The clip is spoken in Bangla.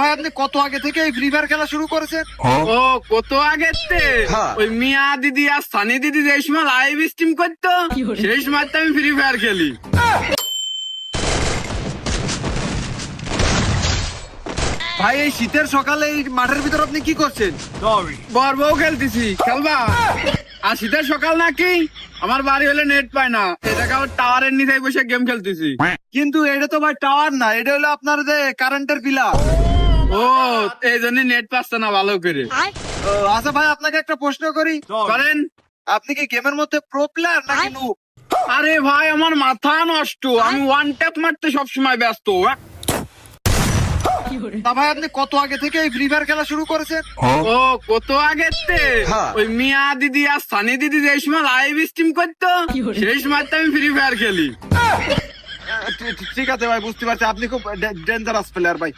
ভাই আপনি কত আগে থেকে এই ফ্রি ফায়ার খেলা শুরু করেছেন? ও কত আগের ওই মিয়া দিদি আর সানি দিদি যে সময় লাইভ স্ট্রিম করতো সেই সময় তো আমি ফ্রি ফায়ার খেলি। ভাই এই শীতের সকালে এই মাঠের ভিতর আপনি কি করছেন? বর বউ খেলতেছি, খেলবা? আর শীতের সকাল নাকি আমার বাড়ি হলে নেট পায় না, এটাকে আবার টাওয়ারের নিচে বসে গেম খেলতেছি। কিন্তু এটা তো ভাই টাওয়ার না, এটা হলো আপনার যে কারেন্টের পিলার। ও এই জন্য নেট পাচ্ছে না ভালো করে। আচ্ছা ভাই আপনাকে একটা প্রশ্ন করি, করেন। আপনি কি গেমের মধ্যে প্রো প্লেয়ার নাকি নুব? আরে ভাই আমার মাথা নষ্ট, আমি ওয়ান ট্যাপ মারতে সবসময় ব্যস্ত। তা ভাই আপনি কত আগে থেকে এই ফ্রি ফায়ার খেলা শুরু করেছেন? ও কত আগের ওই মিয়া দিদি আর সানি দিদি যে সময় লাইভ স্ট্রিম করতো সেই সময় তো আমি ফ্রি ফায়ার খেলি। ঠিক আছে ভাই, বুঝতে পারছি আপনি খুব ডেঞ্জারাস প্লেয়ার ভাই।